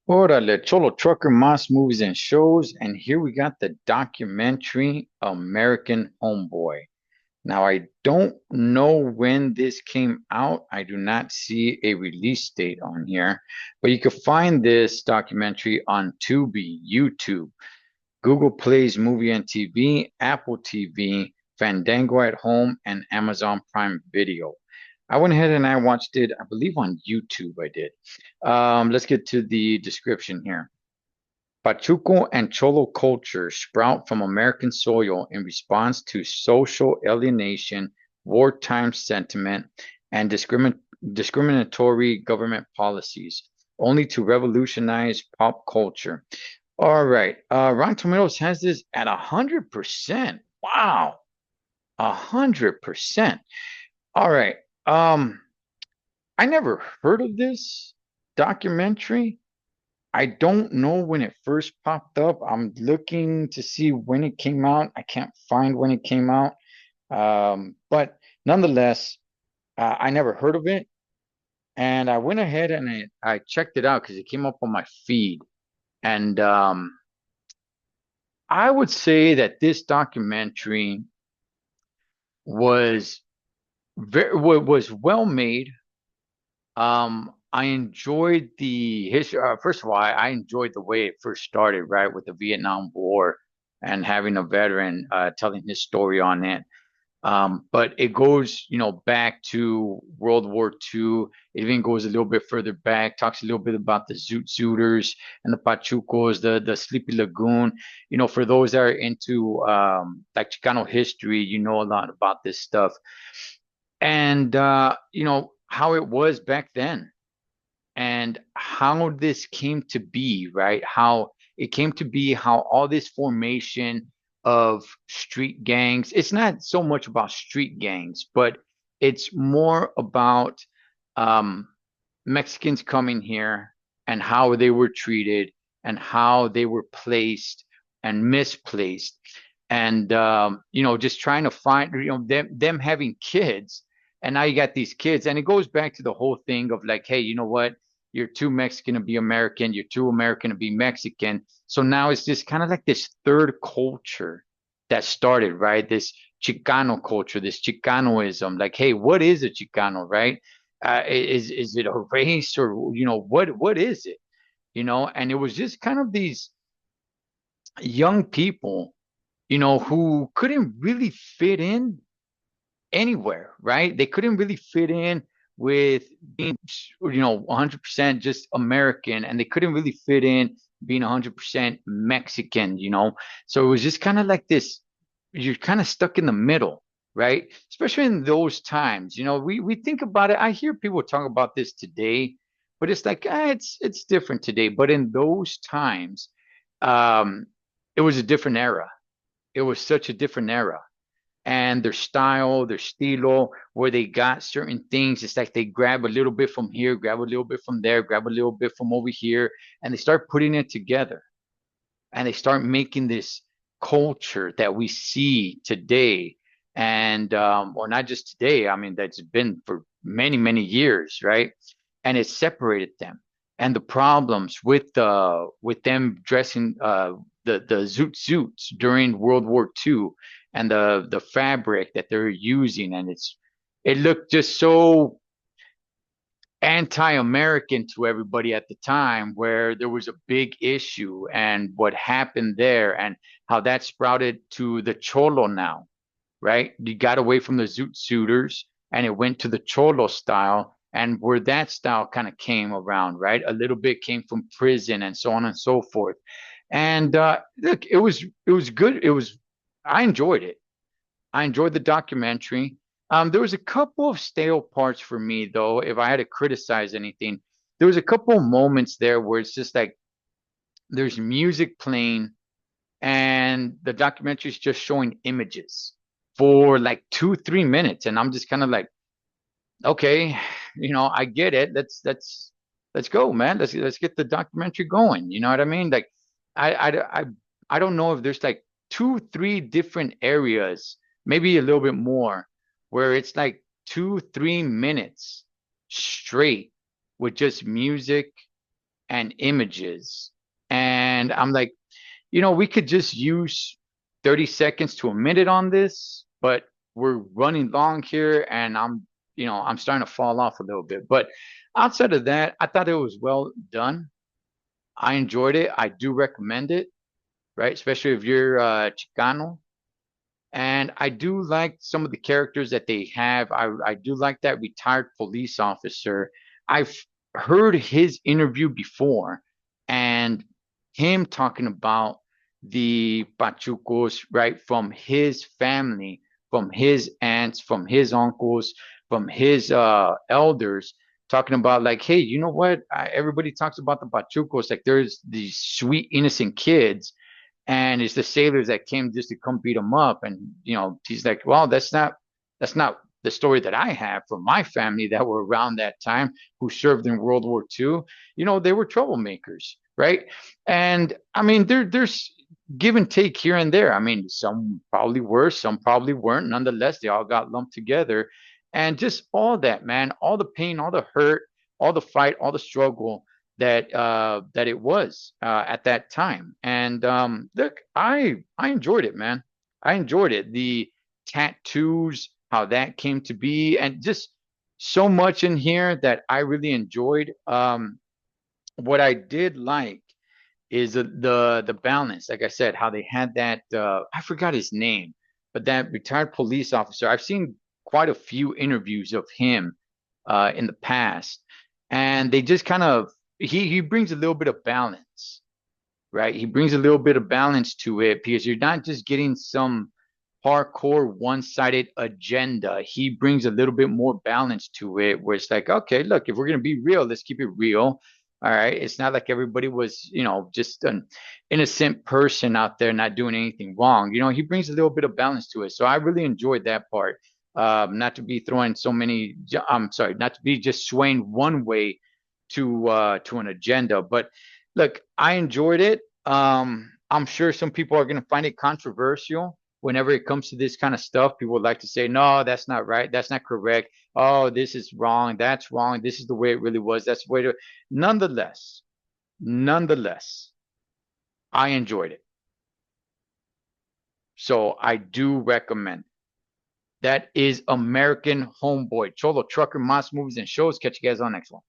Órale, Cholo Trucker Mas Movies and Shows, and here we got the documentary American Homeboy. Now, I don't know when this came out. I do not see a release date on here, but you can find this documentary on Tubi, YouTube, Google Plays Movie and TV, Apple TV, Fandango at Home, and Amazon Prime Video. I went ahead and I watched it, I believe on YouTube I did. Let's get to the description here. Pachuco and Cholo culture sprout from American soil in response to social alienation, wartime sentiment, and discriminatory government policies, only to revolutionize pop culture. All right. Rotten Tomatoes has this at 100%. Wow. 100%. All right. Um, I never heard of this documentary. I don't know when it first popped up. I'm looking to see when it came out. I can't find when it came out. But nonetheless, I never heard of it. And I went ahead and I checked it out because it came up on my feed. And I would say that this documentary was was well made. I enjoyed the history. First of all, I enjoyed the way it first started, right, with the Vietnam War and having a veteran telling his story on it. But it goes, back to World War II. It even goes a little bit further back, talks a little bit about the Zoot Suiters and the Pachucos, the Sleepy Lagoon. For those that are into like Chicano history, you know a lot about this stuff. And how it was back then and how this came to be, right? How it came to be, how all this formation of street gangs, it's not so much about street gangs, but it's more about um, Mexicans coming here and how they were treated and how they were placed and misplaced. And just trying to find, them having kids. And now you got these kids, and it goes back to the whole thing of like, hey, you know what? You're too Mexican to be American. You're too American to be Mexican. So now it's just kind of like this third culture that started, right? This Chicano culture, this Chicanoism. Like, hey, what is a Chicano, right? Is it a race or what is it? And it was just kind of these young people, who couldn't really fit in anywhere, right? They couldn't really fit in with being, 100% just American, and they couldn't really fit in being 100% Mexican, So it was just kind of like this, you're kind of stuck in the middle, right? Especially in those times, we think about it. I hear people talk about this today, but it's like, it's different today. But in those times, um, it was a different era. It was such a different era and their style, their stilo, where they got certain things. It's like they grab a little bit from here, grab a little bit from there, grab a little bit from over here, and they start putting it together. And they start making this culture that we see today. And, or not just today, I mean, that's been for many, many years, right? And it separated them. And the problems with them dressing the zoot suits during World War II and the fabric that they're using, and it looked just so anti-American to everybody at the time, where there was a big issue and what happened there and how that sprouted to the Cholo now, right? You got away from the Zoot Suiters and it went to the Cholo style, and where that style kind of came around, right? A little bit came from prison and so on and so forth. And look, it was good. I enjoyed it. I enjoyed the documentary. There was a couple of stale parts for me, though. If I had to criticize anything, there was a couple of moments there where it's just like there's music playing and the documentary is just showing images for like 2, 3 minutes, and I'm just kind of like, okay, I get it. Let's go, man. Let's get the documentary going. You know what I mean? Like, I I I, I don't know if there's like 2, 3 different areas, maybe a little bit more, where it's like 2, 3 minutes straight with just music and images. And I'm like, we could just use 30 seconds to a minute on this, but we're running long here and I'm starting to fall off a little bit. But outside of that, I thought it was well done. I enjoyed it. I do recommend it, right? Especially if you're Chicano. And I do like some of the characters that they have. I do like that retired police officer. I've heard his interview before and him talking about the Pachucos, right, from his family, from his aunts, from his uncles, from his elders, talking about like, hey, you know what? Everybody talks about the Pachucos, like there's these sweet, innocent kids and it's the sailors that came just to come beat him up. And he's like, well, that's not the story that I have from my family that were around that time who served in World War II. They were troublemakers, right? And I mean, there's give and take here and there. I mean, some probably were, some probably weren't. Nonetheless, they all got lumped together, and just all that, man, all the pain, all the hurt, all the fight, all the struggle that it was at that time. And look, I enjoyed it, man. I enjoyed it. The tattoos, how that came to be, and just so much in here that I really enjoyed. What I did like is the balance. Like I said, how they had that. I forgot his name, but that retired police officer. I've seen quite a few interviews of him in the past, and they just kind of he brings a little bit of balance, right? He brings a little bit of balance to it because you're not just getting some hardcore one-sided agenda. He brings a little bit more balance to it where it's like, okay, look, if we're gonna be real, let's keep it real. All right. It's not like everybody was, just an innocent person out there not doing anything wrong. He brings a little bit of balance to it. So I really enjoyed that part. Not to be throwing so many, I'm sorry, not to be just swaying one way to an agenda. But look, I enjoyed it. I'm sure some people are going to find it controversial whenever it comes to this kind of stuff. People would like to say, no, that's not right. That's not correct. Oh, this is wrong. That's wrong. This is the way it really was. That's the way to. Nonetheless, I enjoyed it. So I do recommend. That is American Homeboy. Cholo Trucker, M.A.S. movies and shows. Catch you guys on next one.